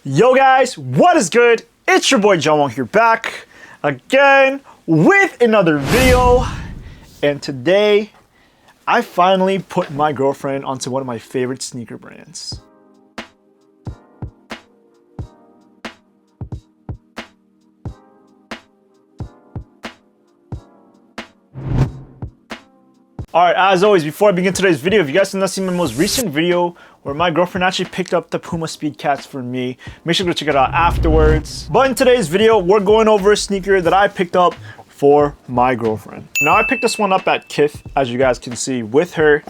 Yo guys, what is good? It's your boy John here, back again with another video. And today I finally put my girlfriend onto one of my favorite sneaker brands. Alright, as always, before I begin today's video, if you guys have not seen my most recent video where my girlfriend actually picked up the Puma Speed Cats for me, make sure to go check it out afterwards. But in today's video, we're going over a sneaker that I picked up for my girlfriend. Now, I picked this one up at Kith, as you guys can see, with her.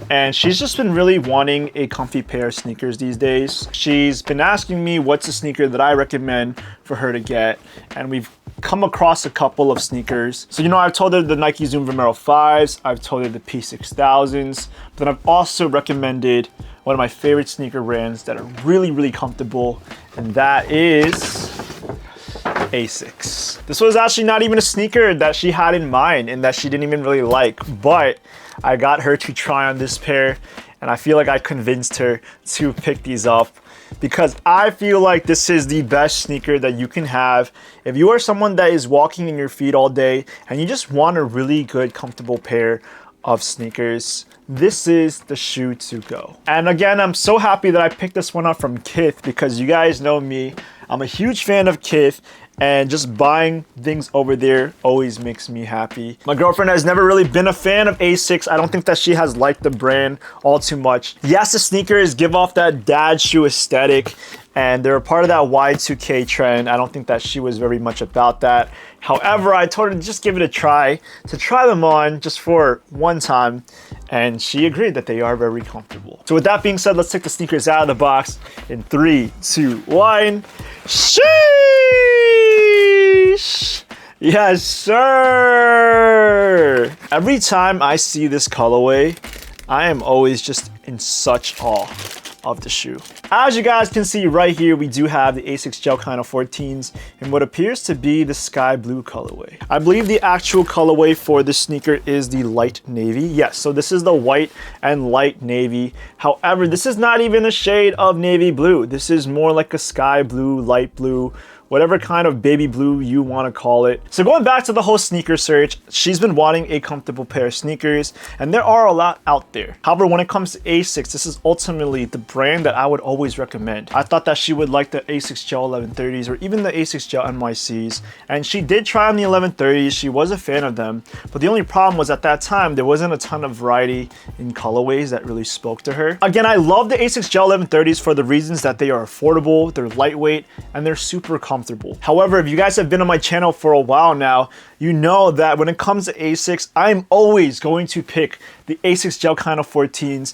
And she's just been really wanting a comfy pair of sneakers these days. She's been asking me what's a sneaker that I recommend for her to get. And we've come across a couple of sneakers. So, I've told her the Nike Zoom Vomero 5s, I've told her the P6000s, but then I've also recommended one of my favorite sneaker brands that are really, really comfortable, and that is Asics. This was actually not even a sneaker that she had in mind and that she didn't even really like, but I got her to try on this pair, and I feel like I convinced her to pick these up because I feel like this is the best sneaker that you can have if you are someone that is walking in your feet all day and you just want a really good, comfortable pair of sneakers. This is the shoe to go. And again, I'm so happy that I picked this one up from Kith because you guys know me. I'm a huge fan of Kith, and just buying things over there always makes me happy. My girlfriend has never really been a fan of Asics. I don't think that she has liked the brand all too much. Yes, the sneakers give off that dad shoe aesthetic, and they're a part of that Y2K trend. I don't think that she was very much about that. However, I told her to just give it a try, to try them on just for one time, and she agreed that they are very comfortable. So with that being said, let's take the sneakers out of the box in 3, 2, 1. Sheesh! Yes, sir! Every time I see this colorway, I am always just in such awe of the shoe. As you guys can see right here, we do have the Asics Gel Kayano 14s in what appears to be the sky blue colorway. I believe the actual colorway for this sneaker is the light navy. Yes, so this is the white and light navy. However, this is not even a shade of navy blue. This is more like a sky blue, light blue, whatever kind of baby blue you want to call it. So going back to the whole sneaker search, she's been wanting a comfortable pair of sneakers, and there are a lot out there. However, when it comes to Asics, this is ultimately the brand that I would always recommend. I thought that she would like the Asics Gel 1130s or even the Asics Gel NYCs, and she did try on the 1130s. She was a fan of them, but the only problem was at that time, there wasn't a ton of variety in colorways that really spoke to her. Again, I love the Asics Gel 1130s for the reasons that they are affordable, they're lightweight, and they're super comfortable. However, if you guys have been on my channel for a while now, you know that when it comes to Asics, I'm always going to pick the Asics Gel Kayano 14s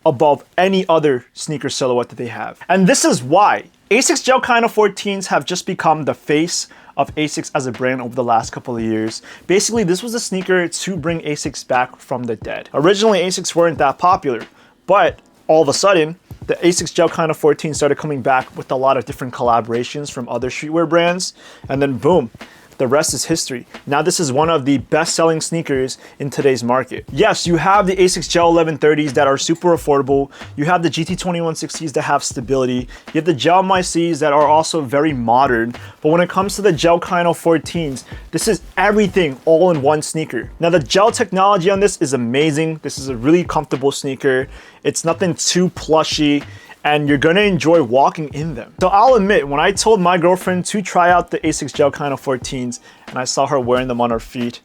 above any other sneaker silhouette that they have. And this is why. Asics Gel Kayano 14s have just become the face of Asics as a brand over the last couple of years. Basically, this was a sneaker to bring Asics back from the dead. Originally, Asics weren't that popular, but all of a sudden, the Asics Gel Kayano 14 started coming back with a lot of different collaborations from other streetwear brands, and then boom, the rest is history. Now this is one of the best-selling sneakers in today's market. Yes, you have the Asics Gel 1130s that are super affordable. You have the GT 2160s that have stability. You have the Gel MyCs that are also very modern. But when it comes to the Gel Kayano 14s, this is everything all in one sneaker. Now the gel technology on this is amazing. This is a really comfortable sneaker. It's nothing too plushy, and you're gonna enjoy walking in them. So I'll admit, when I told my girlfriend to try out the Asics Gel Kayano 14s and I saw her wearing them on her feet,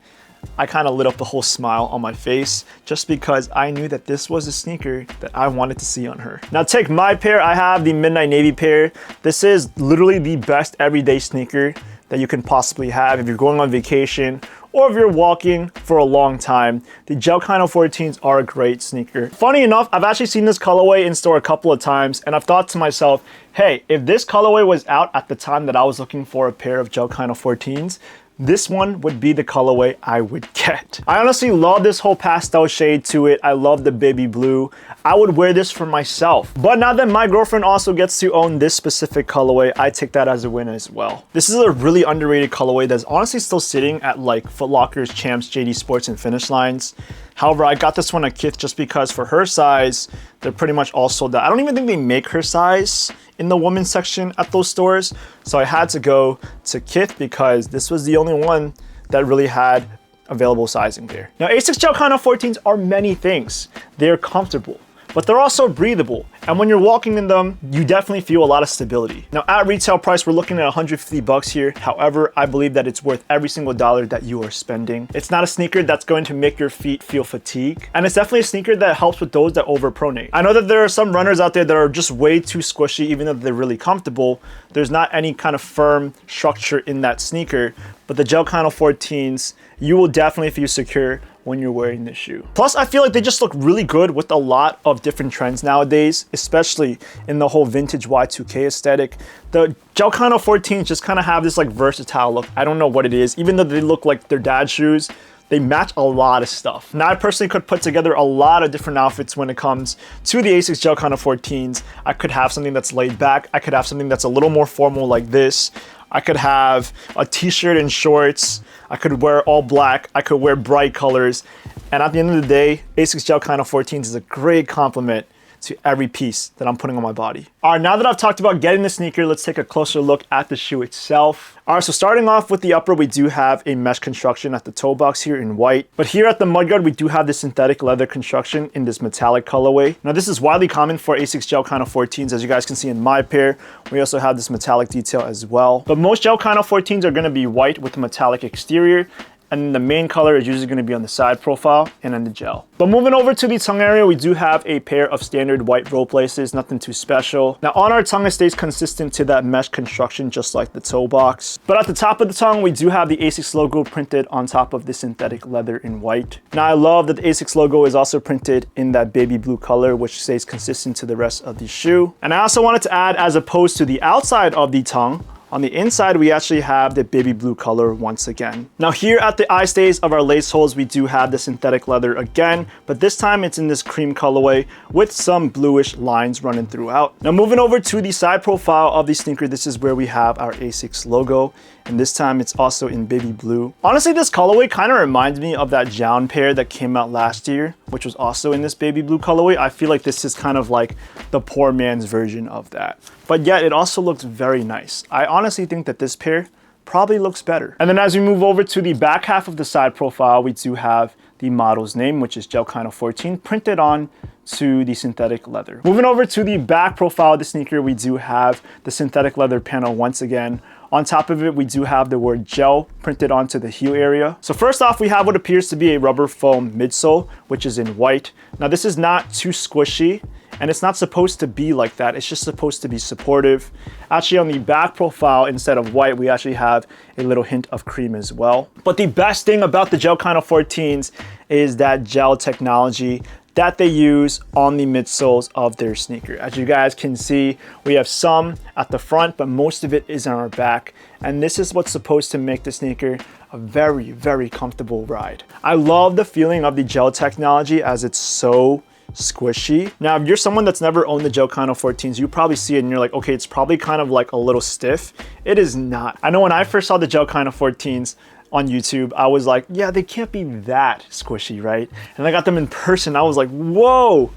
I kind of lit up the whole smile on my face just because I knew that this was a sneaker that I wanted to see on her. Now take my pair, I have the Midnight Navy pair. This is literally the best everyday sneaker that you can possibly have if you're going on vacation or if you're walking for a long time. The Gel Kayano 14s are a great sneaker. Funny enough, I've actually seen this colorway in store a couple of times, and I've thought to myself, hey, if this colorway was out at the time that I was looking for a pair of Gel Kayano 14s, this one would be the colorway I would get. I honestly love this whole pastel shade to it. I love the baby blue. I would wear this for myself. But now that my girlfriend also gets to own this specific colorway, I take that as a win as well. This is a really underrated colorway that's honestly still sitting at like Foot Locker's, Champs, JD Sports, and Finish Lines. However, I got this one at Kith just because for her size, they're pretty much all sold out. I don't even think they make her size in the women's section at those stores. So I had to go to Kith because this was the only one that really had available sizing there. Now, Asics Gel Kayano 14s are many things. They're comfortable, but they're also breathable. And when you're walking in them, you definitely feel a lot of stability. Now at retail price, we're looking at 150 bucks here. However, I believe that it's worth every single dollar that you are spending. It's not a sneaker that's going to make your feet feel fatigue. And it's definitely a sneaker that helps with those that overpronate. I know that there are some runners out there that are just way too squishy, even though they're really comfortable. There's not any kind of firm structure in that sneaker, but the Gel Kayano 14s, you will definitely feel secure when you're wearing this shoe. Plus, I feel like they just look really good with a lot of different trends nowadays, especially in the whole vintage Y2K aesthetic. The Gel Kayano 14s just kind of have this like versatile look. I don't know what it is. Even though they look like their dad's shoes, they match a lot of stuff. Now, I personally could put together a lot of different outfits when it comes to the Asics Gel Kayano 14s. I could have something that's laid back. I could have something that's a little more formal like this. I could have a t-shirt and shorts. I could wear all black. I could wear bright colors. And at the end of the day, Asics Gel Kayano 14s is a great complement to every piece that I'm putting on my body. All right, now that I've talked about getting the sneaker, let's take a closer look at the shoe itself. All right, so starting off with the upper, we do have a mesh construction at the toe box here in white. But here at the mudguard, we do have this synthetic leather construction in this metallic colorway. Now, this is widely common for Asics Gel Kayano 14s. As you guys can see in my pair, we also have this metallic detail as well. But most Gel Kayano 14s are gonna be white with a metallic exterior. And the main color is usually going to be on the side profile and on the gel. But moving over to the tongue area, we do have a pair of standard white rope laces, nothing too special. Now on our tongue, it stays consistent to that mesh construction, just like the toe box. But at the top of the tongue, we do have the Asics logo printed on top of the synthetic leather in white. Now I love that the Asics logo is also printed in that baby blue color, which stays consistent to the rest of the shoe. And I also wanted to add, as opposed to the outside of the tongue, on the inside, we actually have the baby blue color once again. Now here at the eye stays of our lace holes, we do have the synthetic leather again, but this time it's in this cream colorway with some bluish lines running throughout. Now moving over to the side profile of the sneaker, this is where we have our Asics logo. And this time it's also in baby blue. Honestly, this colorway kind of reminds me of that Jown pair that came out last year, which was also in this baby blue colorway. I feel like this is kind of like the poor man's version of that. But yet it also looks very nice. I honestly think that this pair probably looks better. And then as we move over to the back half of the side profile, we do have the model's name, which is Gel Kayano 14, printed on to the synthetic leather. Moving over to the back profile of the sneaker, we do have the synthetic leather panel once again. On top of it, we do have the word gel printed onto the heel area. So first off, we have what appears to be a rubber foam midsole, which is in white. Now this is not too squishy, and it's not supposed to be like that. It's just supposed to be supportive. Actually, on the back profile, instead of white, we actually have a little hint of cream as well. But the best thing about the Gel Kayano 14s is that gel technology that they use on the midsoles of their sneaker. As you guys can see, we have some at the front, but most of it is on our back. And this is what's supposed to make the sneaker a very, very comfortable ride. I love the feeling of the gel technology as it's so squishy. Now, if you're someone that's never owned the Gel Kayano 14s, you probably see it and you're like, okay, it's probably kind of like a little stiff. It is not. I know when I first saw the Gel Kayano 14s on YouTube, I was like, yeah, they can't be that squishy, right? And I got them in person. I was like, whoa,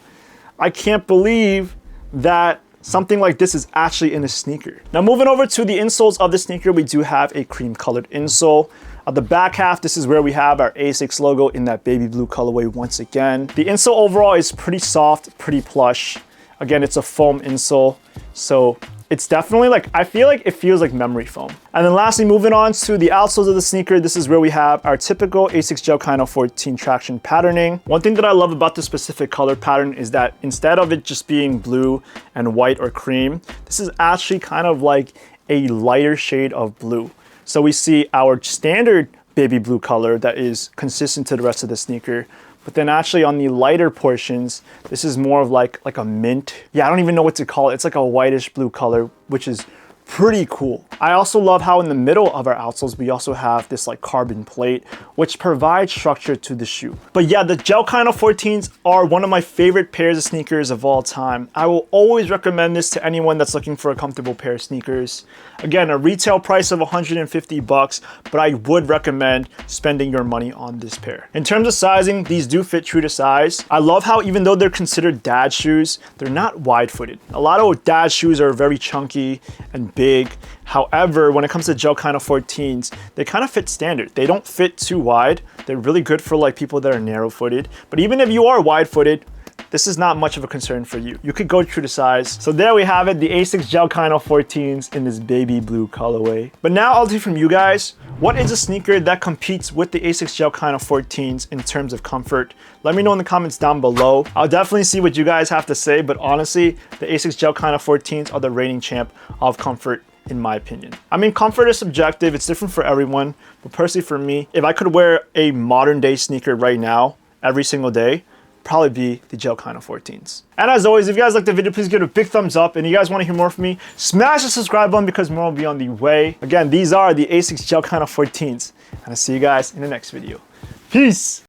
I can't believe that something like this is actually in a sneaker. Now moving over to the insoles of the sneaker, we do have a cream colored insole. At the back half, this is where we have our Asics logo in that baby blue colorway once again. The insole overall is pretty soft, pretty plush. Again, it's a foam insole, so it's definitely like, I feel like it feels like memory foam. And then lastly, moving on to the outsoles of the sneaker, this is where we have our typical Asics Gel Kayano 14 traction patterning. One thing that I love about this specific color pattern is that instead of it just being blue and white or cream, this is actually kind of like a lighter shade of blue. So we see our standard baby blue color that is consistent to the rest of the sneaker. But then actually on the lighter portions, this is more of like a mint. Yeah, I don't even know what to call it. It's like a whitish blue color, which is pretty cool. I also love how in the middle of our outsoles, we also have this like carbon plate, which provides structure to the shoe. But yeah, the Gel Kayano 14s are one of my favorite pairs of sneakers of all time. I will always recommend this to anyone that's looking for a comfortable pair of sneakers. Again, a retail price of 150 bucks, but I would recommend spending your money on this pair. In terms of sizing, these do fit true to size. I love how even though they're considered dad shoes, they're not wide-footed. A lot of dad shoes are very chunky and big. However, when it comes to Gel Kayano 14s, they kind of fit standard. They don't fit too wide. They're really good for like people that are narrow-footed. But even if you are wide-footed, this is not much of a concern for you. You could go true to size. So there we have it, the Asics Gel Kayano 14s in this baby blue colorway. But now I'll do from you guys, what is a sneaker that competes with the Asics Gel Kayano 14s in terms of comfort? Let me know in the comments down below. I'll definitely see what you guys have to say, but honestly, the Asics Gel Kayano 14s are the reigning champ of comfort in my opinion. I mean, comfort is subjective, it's different for everyone, but personally for me, if I could wear a modern day sneaker right now, every single day, probably be the Gel Kayano 14s. And as always, if you guys liked the video, please give it a big thumbs up. And if you guys want to hear more from me, smash the subscribe button because more will be on the way. Again, these are the Asics Gel Kayano 14s. And I'll see you guys in the next video. Peace!